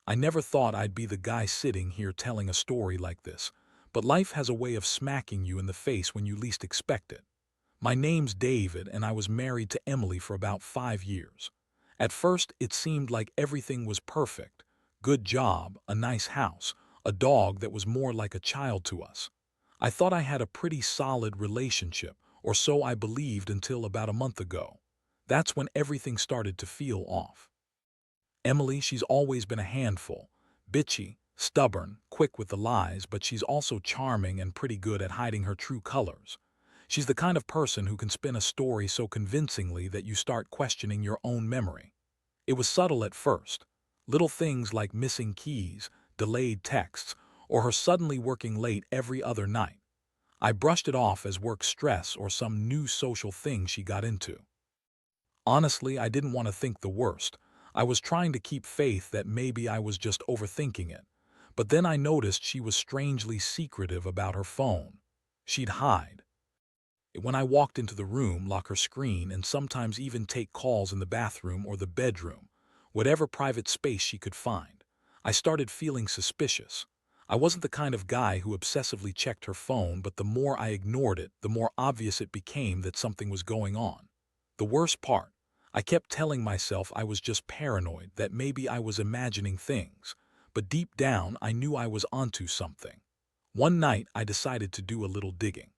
I never thought I'd be the guy sitting here telling a story like this, but life has a way of smacking you in the face when you least expect it. My name's David, and I was married to Emily for about 5 years. At first, it seemed like everything was perfect. Good job, a nice house, a dog that was more like a child to us. I thought I had a pretty solid relationship, or so I believed until about a month ago. That's when everything started to feel off. Emily, she's always been a handful. Bitchy, stubborn, quick with the lies, but she's also charming and pretty good at hiding her true colors. She's the kind of person who can spin a story so convincingly that you start questioning your own memory. It was subtle at first. Little things like missing keys, delayed texts, or her suddenly working late every other night. I brushed it off as work stress or some new social thing she got into. Honestly, I didn't want to think the worst. I was trying to keep faith that maybe I was just overthinking it. But then I noticed she was strangely secretive about her phone. She'd hide. When I walked into the room, lock her screen, and sometimes even take calls in the bathroom or the bedroom, whatever private space she could find. I started feeling suspicious. I wasn't the kind of guy who obsessively checked her phone, but the more I ignored it, the more obvious it became that something was going on. The worst part, I kept telling myself I was just paranoid, that maybe I was imagining things. But deep down, I knew I was onto something. One night, I decided to do a little digging.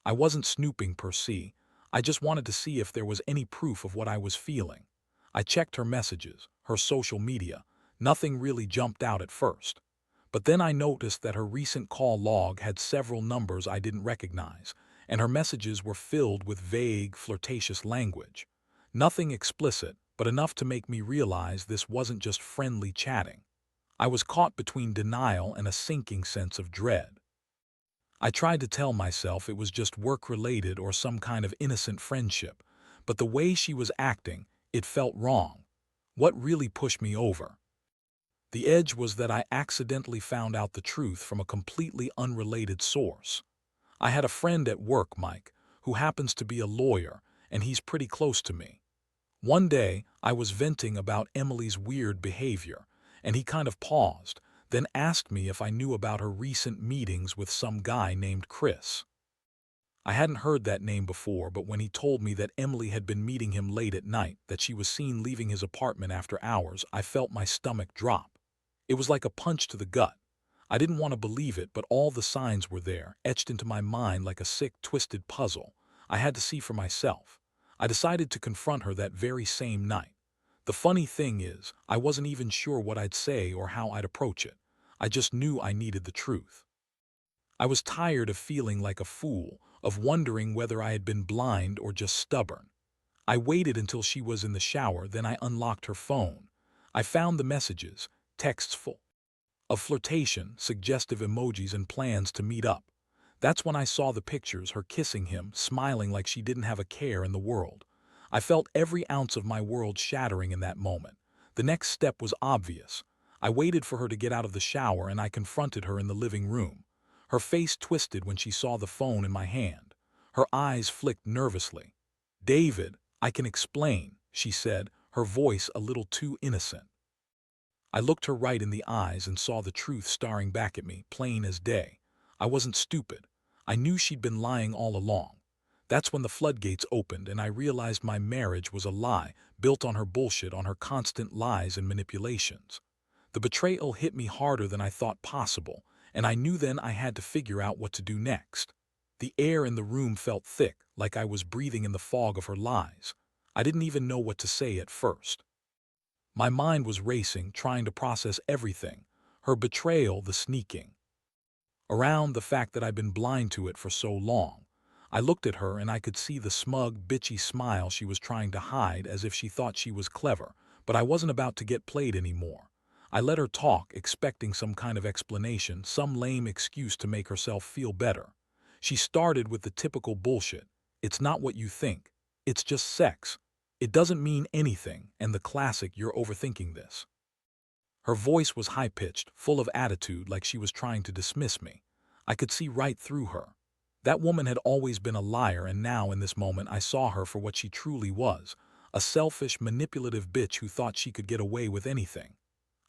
I wasn't snooping per se. I just wanted to see if there was any proof of what I was feeling. I checked her messages, her social media. Nothing really jumped out at first. But then I noticed that her recent call log had several numbers I didn't recognize, and her messages were filled with vague, flirtatious language. Nothing explicit, but enough to make me realize this wasn't just friendly chatting. I was caught between denial and a sinking sense of dread. I tried to tell myself it was just work-related or some kind of innocent friendship, but the way she was acting, it felt wrong. What really pushed me over? The edge was that I accidentally found out the truth from a completely unrelated source. I had a friend at work, Mike, who happens to be a lawyer, and he's pretty close to me. One day, I was venting about Emily's weird behavior, and he kind of paused, then asked me if I knew about her recent meetings with some guy named Chris. I hadn't heard that name before, but when he told me that Emily had been meeting him late at night, that she was seen leaving his apartment after hours, I felt my stomach drop. It was like a punch to the gut. I didn't want to believe it, but all the signs were there, etched into my mind like a sick, twisted puzzle. I had to see for myself. I decided to confront her that very same night. The funny thing is, I wasn't even sure what I'd say or how I'd approach it. I just knew I needed the truth. I was tired of feeling like a fool, of wondering whether I had been blind or just stubborn. I waited until she was in the shower, then I unlocked her phone. I found the messages, texts full of flirtation, suggestive emojis, and plans to meet up. That's when I saw the pictures, her kissing him, smiling like she didn't have a care in the world. I felt every ounce of my world shattering in that moment. The next step was obvious. I waited for her to get out of the shower and I confronted her in the living room. Her face twisted when she saw the phone in my hand. Her eyes flicked nervously. "David, I can explain," she said, her voice a little too innocent. I looked her right in the eyes and saw the truth staring back at me, plain as day. I wasn't stupid. I knew she'd been lying all along. That's when the floodgates opened and I realized my marriage was a lie, built on her bullshit, on her constant lies and manipulations. The betrayal hit me harder than I thought possible, and I knew then I had to figure out what to do next. The air in the room felt thick, like I was breathing in the fog of her lies. I didn't even know what to say at first. My mind was racing, trying to process everything. Her betrayal, the sneaking around, the fact that I'd been blind to it for so long. I looked at her and I could see the smug, bitchy smile she was trying to hide, as if she thought she was clever, but I wasn't about to get played anymore. I let her talk, expecting some kind of explanation, some lame excuse to make herself feel better. She started with the typical bullshit. "It's not what you think. It's just sex. It doesn't mean anything," and the classic, "You're overthinking this." Her voice was high-pitched, full of attitude, like she was trying to dismiss me. I could see right through her. That woman had always been a liar, and now in this moment I saw her for what she truly was, a selfish, manipulative bitch who thought she could get away with anything.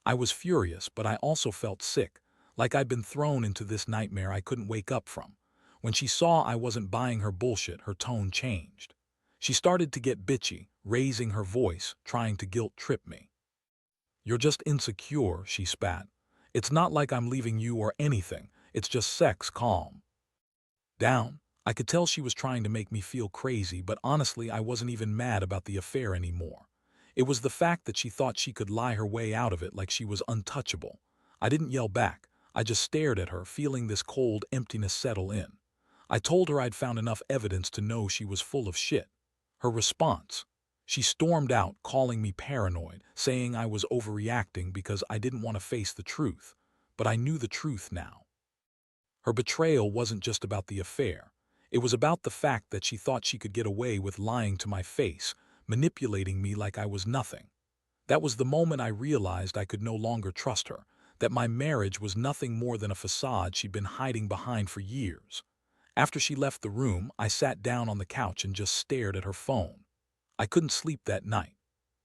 I was furious, but I also felt sick, like I'd been thrown into this nightmare I couldn't wake up from. When she saw I wasn't buying her bullshit, her tone changed. She started to get bitchy, raising her voice, trying to guilt-trip me. "You're just insecure," she spat. "It's not like I'm leaving you or anything. It's just sex. Calm down." I could tell she was trying to make me feel crazy, but honestly, I wasn't even mad about the affair anymore. It was the fact that she thought she could lie her way out of it like she was untouchable. I didn't yell back. I just stared at her, feeling this cold emptiness settle in. I told her I'd found enough evidence to know she was full of shit. Her response: she stormed out, calling me paranoid, saying I was overreacting because I didn't want to face the truth. But I knew the truth now. Her betrayal wasn't just about the affair. It was about the fact that she thought she could get away with lying to my face, manipulating me like I was nothing. That was the moment I realized I could no longer trust her, that my marriage was nothing more than a facade she'd been hiding behind for years. After she left the room, I sat down on the couch and just stared at her phone. I couldn't sleep that night.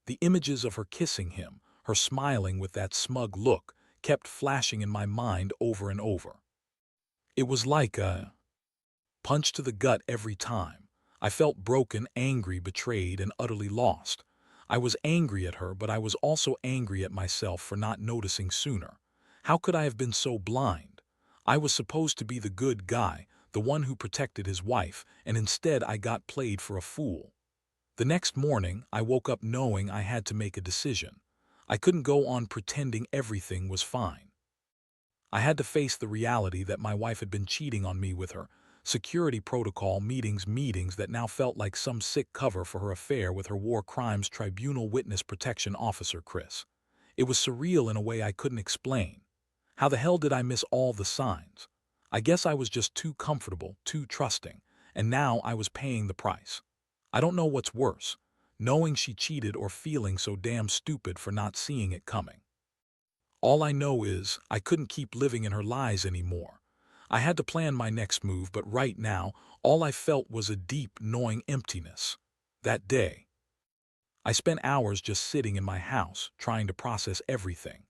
The images of her kissing him, her smiling with that smug look, kept flashing in my mind over and over. It was like a punch to the gut every time. I felt broken, angry, betrayed, and utterly lost. I was angry at her, but I was also angry at myself for not noticing sooner. How could I have been so blind? I was supposed to be the good guy, the one who protected his wife, and instead I got played for a fool. The next morning, I woke up knowing I had to make a decision. I couldn't go on pretending everything was fine. I had to face the reality that my wife had been cheating on me with her security protocol meetings that now felt like some sick cover for her affair with her war crimes tribunal witness protection officer, Chris. It was surreal in a way I couldn't explain. How the hell did I miss all the signs? I guess I was just too comfortable, too trusting, and now I was paying the price. I don't know what's worse, knowing she cheated or feeling so damn stupid for not seeing it coming. All I know is I couldn't keep living in her lies anymore. I had to plan my next move, but right now, all I felt was a deep, gnawing emptiness. That day, I spent hours just sitting in my house, trying to process everything.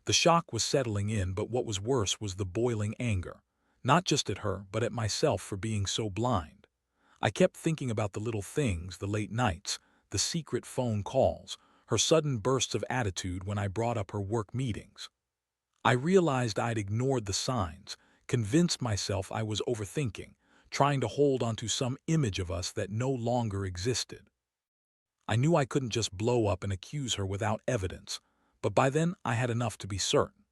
The shock was settling in, but what was worse was the boiling anger. Not just at her, but at myself for being so blind. I kept thinking about the little things, the late nights, the secret phone calls, her sudden bursts of attitude when I brought up her work meetings. I realized I'd ignored the signs, convinced myself I was overthinking, trying to hold onto some image of us that no longer existed. I knew I couldn't just blow up and accuse her without evidence, but by then I had enough to be certain.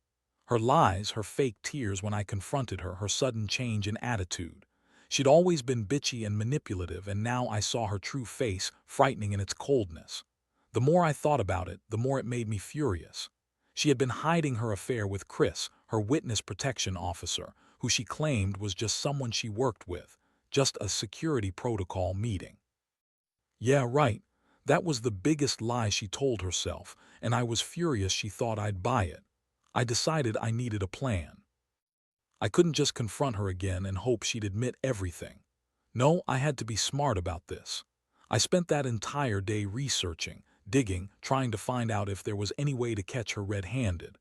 Her lies, her fake tears when I confronted her, her sudden change in attitude. She'd always been bitchy and manipulative, and now I saw her true face, frightening in its coldness. The more I thought about it, the more it made me furious. She had been hiding her affair with Chris, her witness protection officer, who she claimed was just someone she worked with, just a security protocol meeting. Yeah, right. That was the biggest lie she told herself, and I was furious she thought I'd buy it. I decided I needed a plan. I couldn't just confront her again and hope she'd admit everything. No, I had to be smart about this. I spent that entire day researching, digging, trying to find out if there was any way to catch her red-handed.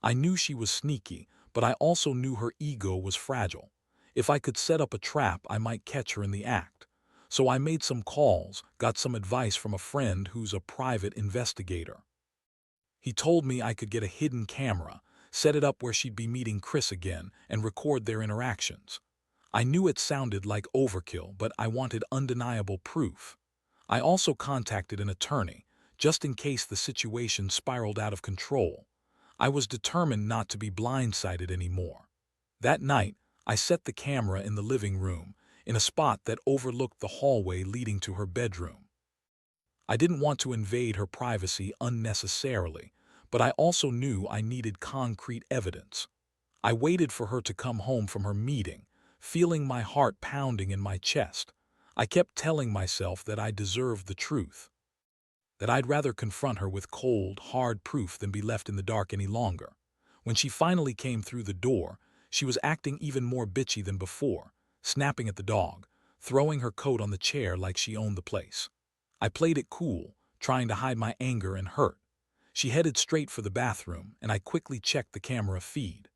I knew she was sneaky, but I also knew her ego was fragile. If I could set up a trap, I might catch her in the act. So I made some calls, got some advice from a friend who's a private investigator. He told me I could get a hidden camera, set it up where she'd be meeting Chris again, and record their interactions. I knew it sounded like overkill, but I wanted undeniable proof. I also contacted an attorney, just in case the situation spiraled out of control. I was determined not to be blindsided anymore. That night, I set the camera in the living room, in a spot that overlooked the hallway leading to her bedroom. I didn't want to invade her privacy unnecessarily, but I also knew I needed concrete evidence. I waited for her to come home from her meeting, feeling my heart pounding in my chest. I kept telling myself that I deserved the truth, that I'd rather confront her with cold, hard proof than be left in the dark any longer. When she finally came through the door, she was acting even more bitchy than before, snapping at the dog, throwing her coat on the chair like she owned the place. I played it cool, trying to hide my anger and hurt. She headed straight for the bathroom, and I quickly checked the camera feed.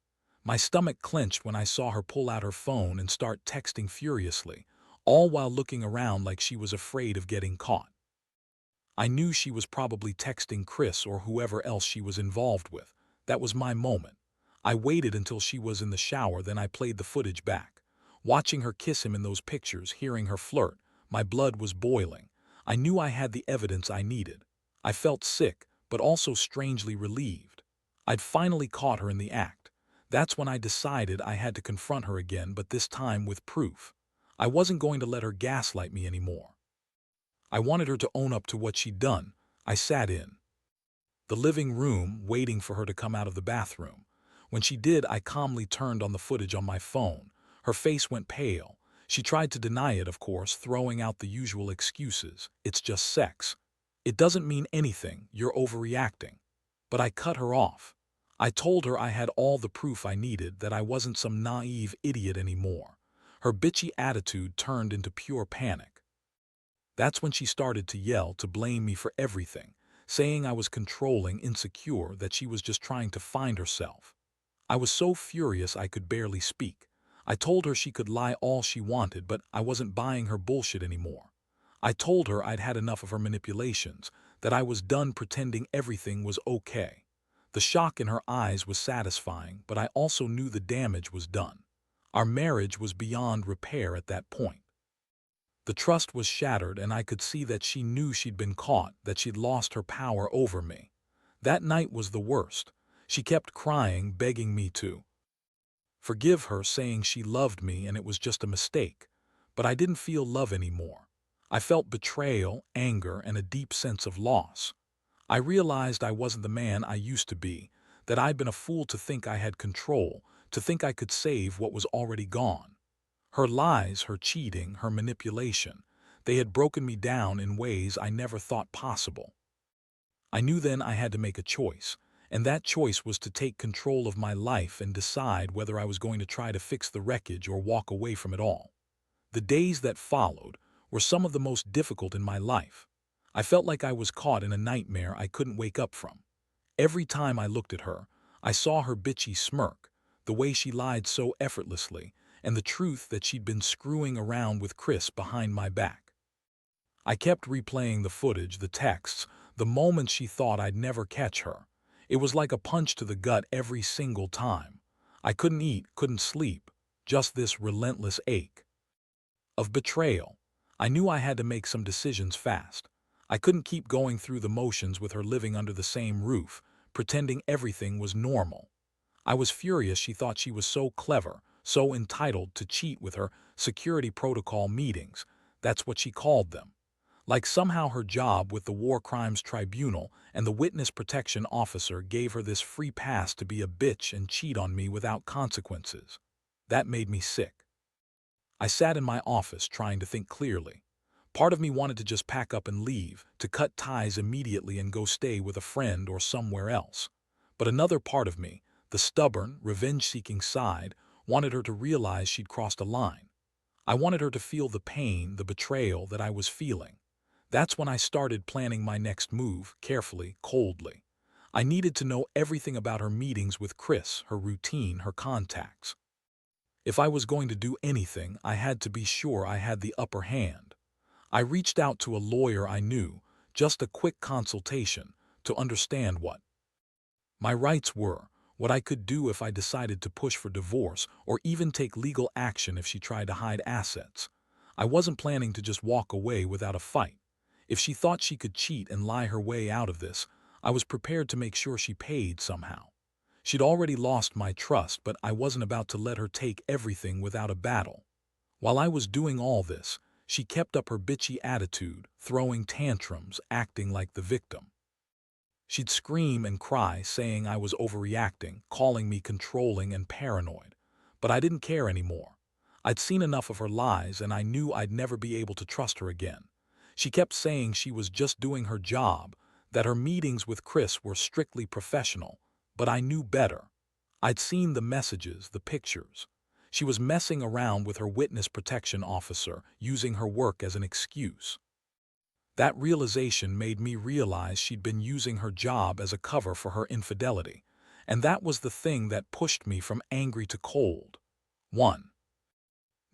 My stomach clenched when I saw her pull out her phone and start texting furiously, all while looking around like she was afraid of getting caught. I knew she was probably texting Chris or whoever else she was involved with. That was my moment. I waited until she was in the shower, then I played the footage back. Watching her kiss him in those pictures, hearing her flirt, my blood was boiling. I knew I had the evidence I needed. I felt sick, but also strangely relieved. I'd finally caught her in the act. That's when I decided I had to confront her again, but this time with proof. I wasn't going to let her gaslight me anymore. I wanted her to own up to what she'd done. I sat in the living room, waiting for her to come out of the bathroom. When she did, I calmly turned on the footage on my phone. Her face went pale. She tried to deny it, of course, throwing out the usual excuses. It's just sex. It doesn't mean anything. You're overreacting. But I cut her off. I told her I had all the proof I needed, that I wasn't some naive idiot anymore. Her bitchy attitude turned into pure panic. That's when she started to yell, to blame me for everything, saying I was controlling, insecure, that she was just trying to find herself. I was so furious I could barely speak. I told her she could lie all she wanted, but I wasn't buying her bullshit anymore. I told her I'd had enough of her manipulations, that I was done pretending everything was okay. The shock in her eyes was satisfying, but I also knew the damage was done. Our marriage was beyond repair at that point. The trust was shattered, and I could see that she knew she'd been caught, that she'd lost her power over me. That night was the worst. She kept crying, begging me to forgive her, saying she loved me and it was just a mistake. But I didn't feel love anymore. I felt betrayal, anger, and a deep sense of loss. I realized I wasn't the man I used to be, that I'd been a fool to think I had control, to think I could save what was already gone. Her lies, her cheating, her manipulation, they had broken me down in ways I never thought possible. I knew then I had to make a choice, and that choice was to take control of my life and decide whether I was going to try to fix the wreckage or walk away from it all. The days that followed were some of the most difficult in my life. I felt like I was caught in a nightmare I couldn't wake up from. Every time I looked at her, I saw her bitchy smirk, the way she lied so effortlessly, and the truth that she'd been screwing around with Chris behind my back. I kept replaying the footage, the texts, the moments she thought I'd never catch her. It was like a punch to the gut every single time. I couldn't eat, couldn't sleep, just this relentless ache of betrayal. I knew I had to make some decisions fast. I couldn't keep going through the motions with her living under the same roof, pretending everything was normal. I was furious she thought she was so clever, so entitled to cheat with her security protocol meetings. That's what she called them. Like somehow her job with the War Crimes Tribunal and the Witness Protection Officer gave her this free pass to be a bitch and cheat on me without consequences. That made me sick. I sat in my office trying to think clearly. Part of me wanted to just pack up and leave, to cut ties immediately and go stay with a friend or somewhere else. But another part of me, the stubborn, revenge-seeking side, wanted her to realize she'd crossed a line. I wanted her to feel the pain, the betrayal that I was feeling. That's when I started planning my next move, carefully, coldly. I needed to know everything about her meetings with Chris, her routine, her contacts. If I was going to do anything, I had to be sure I had the upper hand. I reached out to a lawyer I knew, just a quick consultation, to understand what my rights were, what I could do if I decided to push for divorce, or even take legal action if she tried to hide assets. I wasn't planning to just walk away without a fight. If she thought she could cheat and lie her way out of this, I was prepared to make sure she paid somehow. She'd already lost my trust, but I wasn't about to let her take everything without a battle. While I was doing all this, she kept up her bitchy attitude, throwing tantrums, acting like the victim. She'd scream and cry, saying I was overreacting, calling me controlling and paranoid. But I didn't care anymore. I'd seen enough of her lies, and I knew I'd never be able to trust her again. She kept saying she was just doing her job, that her meetings with Chris were strictly professional, but I knew better. I'd seen the messages, the pictures. She was messing around with her witness protection officer, using her work as an excuse. That realization made me realize she'd been using her job as a cover for her infidelity, and that was the thing that pushed me from angry to cold. One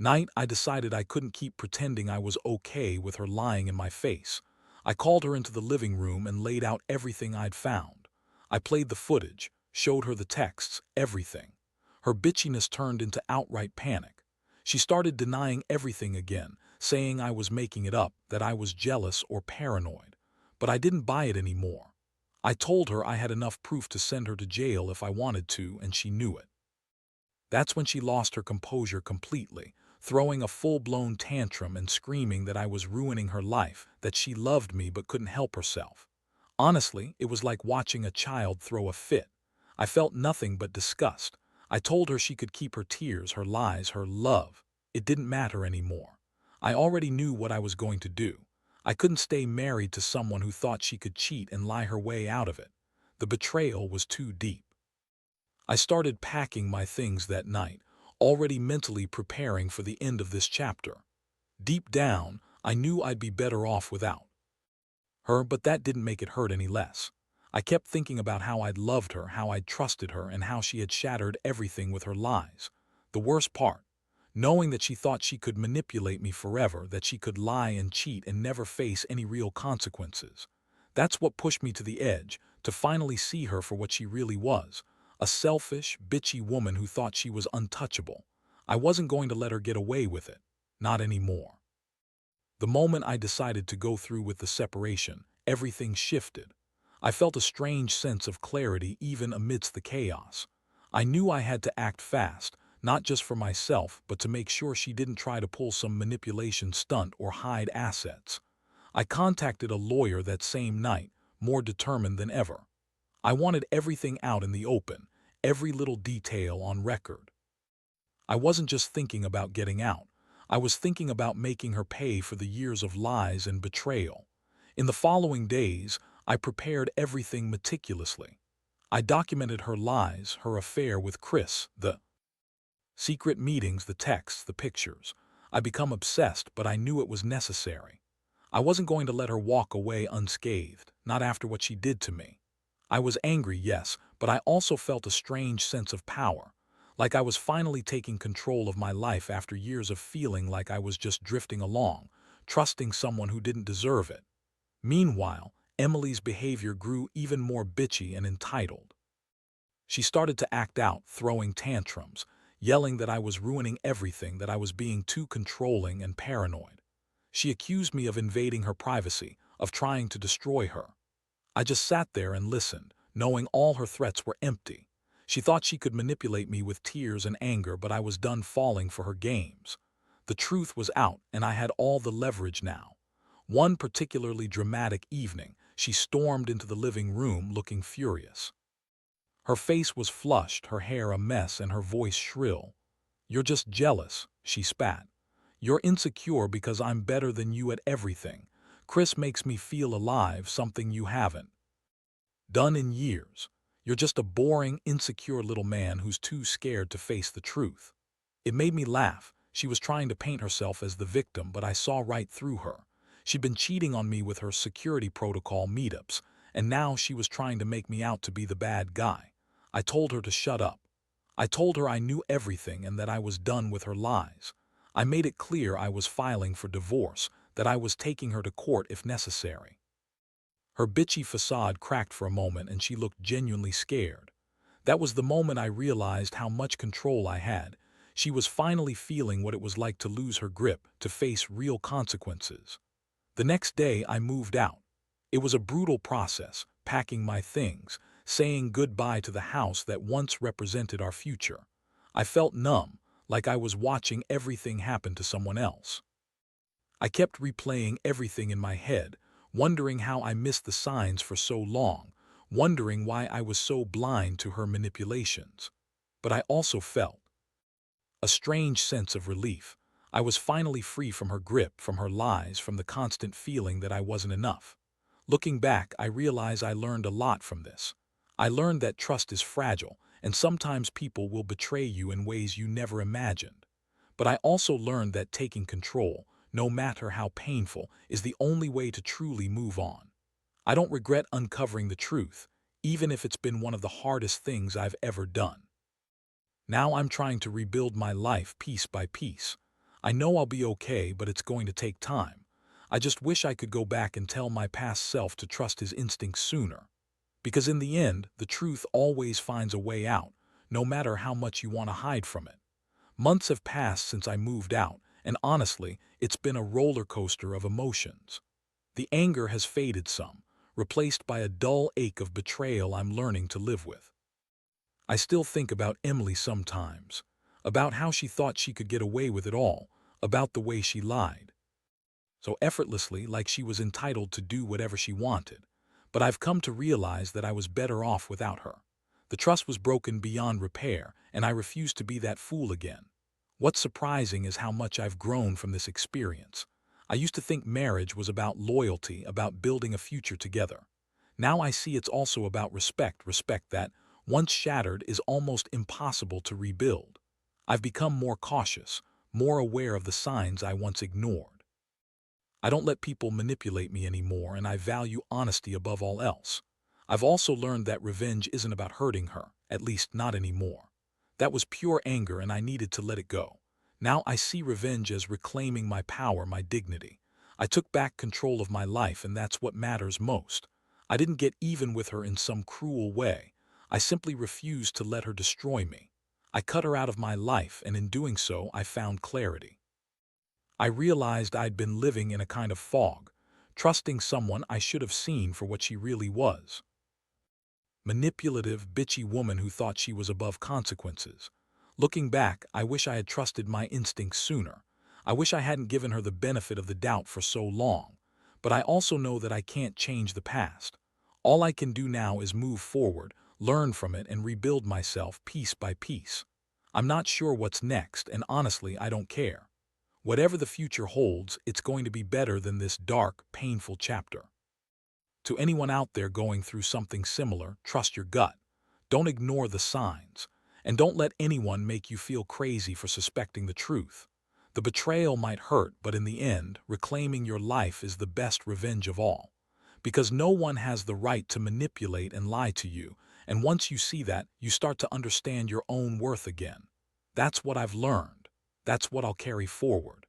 night, I decided I couldn't keep pretending I was okay with her lying in my face. I called her into the living room and laid out everything I'd found. I played the footage, showed her the texts, everything. Her bitchiness turned into outright panic. She started denying everything again, saying I was making it up, that I was jealous or paranoid. But I didn't buy it anymore. I told her I had enough proof to send her to jail if I wanted to, and she knew it. That's when she lost her composure completely, throwing a full-blown tantrum and screaming that I was ruining her life, that she loved me but couldn't help herself. Honestly, it was like watching a child throw a fit. I felt nothing but disgust. I told her she could keep her tears, her lies, her love. It didn't matter anymore. I already knew what I was going to do. I couldn't stay married to someone who thought she could cheat and lie her way out of it. The betrayal was too deep. I started packing my things that night, already mentally preparing for the end of this chapter. Deep down, I knew I'd be better off without her, but that didn't make it hurt any less. I kept thinking about how I'd loved her, how I'd trusted her, and how she had shattered everything with her lies. The worst part, knowing that she thought she could manipulate me forever, that she could lie and cheat and never face any real consequences. That's what pushed me to the edge, to finally see her for what she really was. A selfish, bitchy woman who thought she was untouchable. I wasn't going to let her get away with it. Not anymore. The moment I decided to go through with the separation, everything shifted. I felt a strange sense of clarity even amidst the chaos. I knew I had to act fast, not just for myself, but to make sure she didn't try to pull some manipulation stunt or hide assets. I contacted a lawyer that same night, more determined than ever. I wanted everything out in the open, every little detail on record. I wasn't just thinking about getting out. I was thinking about making her pay for the years of lies and betrayal. In the following days, I prepared everything meticulously. I documented her lies, her affair with Chris, the secret meetings, the texts, the pictures. I became obsessed, but I knew it was necessary. I wasn't going to let her walk away unscathed, not after what she did to me. I was angry, yes, but I also felt a strange sense of power, like I was finally taking control of my life after years of feeling like I was just drifting along, trusting someone who didn't deserve it. Meanwhile, Emily's behavior grew even more bitchy and entitled. She started to act out, throwing tantrums, yelling that I was ruining everything, that I was being too controlling and paranoid. She accused me of invading her privacy, of trying to destroy her. I just sat there and listened, knowing all her threats were empty. She thought she could manipulate me with tears and anger, but I was done falling for her games. The truth was out, and I had all the leverage now. One particularly dramatic evening, she stormed into the living room looking furious. Her face was flushed, her hair a mess, and her voice shrill. "You're just jealous," she spat. "You're insecure because I'm better than you at everything. Chris makes me feel alive, something you haven't done in years. You're just a boring, insecure little man who's too scared to face the truth." It made me laugh. She was trying to paint herself as the victim, but I saw right through her. She'd been cheating on me with her security protocol meetups, and now she was trying to make me out to be the bad guy. I told her to shut up. I told her I knew everything and that I was done with her lies. I made it clear I was filing for divorce, that I was taking her to court if necessary. Her bitchy facade cracked for a moment and she looked genuinely scared. That was the moment I realized how much control I had. She was finally feeling what it was like to lose her grip, to face real consequences. The next day I moved out. It was a brutal process, packing my things, saying goodbye to the house that once represented our future. I felt numb, like I was watching everything happen to someone else. I kept replaying everything in my head, wondering how I missed the signs for so long, wondering why I was so blind to her manipulations. But I also felt a strange sense of relief. I was finally free from her grip, from her lies, from the constant feeling that I wasn't enough. Looking back, I realize I learned a lot from this. I learned that trust is fragile, and sometimes people will betray you in ways you never imagined. But I also learned that taking control, no matter how painful, is the only way to truly move on. I don't regret uncovering the truth, even if it's been one of the hardest things I've ever done. Now I'm trying to rebuild my life piece by piece. I know I'll be okay, but it's going to take time. I just wish I could go back and tell my past self to trust his instincts sooner. Because in the end, the truth always finds a way out, no matter how much you want to hide from it. Months have passed since I moved out, and honestly, it's been a roller coaster of emotions. The anger has faded some, replaced by a dull ache of betrayal I'm learning to live with. I still think about Emily sometimes, about how she thought she could get away with it all, about the way she lied so effortlessly, like she was entitled to do whatever she wanted. But I've come to realize that I was better off without her. The trust was broken beyond repair, and I refuse to be that fool again. What's surprising is how much I've grown from this experience. I used to think marriage was about loyalty, about building a future together. Now I see it's also about respect that, once shattered, is almost impossible to rebuild. I've become more cautious, more aware of the signs I once ignored. I don't let people manipulate me anymore, and I value honesty above all else. I've also learned that revenge isn't about hurting her, at least not anymore. That was pure anger, and I needed to let it go. Now I see revenge as reclaiming my power, my dignity. I took back control of my life, and that's what matters most. I didn't get even with her in some cruel way. I simply refused to let her destroy me. I cut her out of my life, and in doing so, I found clarity. I realized I'd been living in a kind of fog, trusting someone I should have seen for what she really was. Manipulative, bitchy woman who thought she was above consequences. Looking back, I wish I had trusted my instincts sooner. I wish I hadn't given her the benefit of the doubt for so long. But I also know that I can't change the past. All I can do now is move forward, learn from it, and rebuild myself piece by piece. I'm not sure what's next, and honestly, I don't care. Whatever the future holds, it's going to be better than this dark, painful chapter. To anyone out there going through something similar, trust your gut. Don't ignore the signs. And don't let anyone make you feel crazy for suspecting the truth. The betrayal might hurt, but in the end, reclaiming your life is the best revenge of all. Because no one has the right to manipulate and lie to you, and once you see that, you start to understand your own worth again. That's what I've learned. That's what I'll carry forward.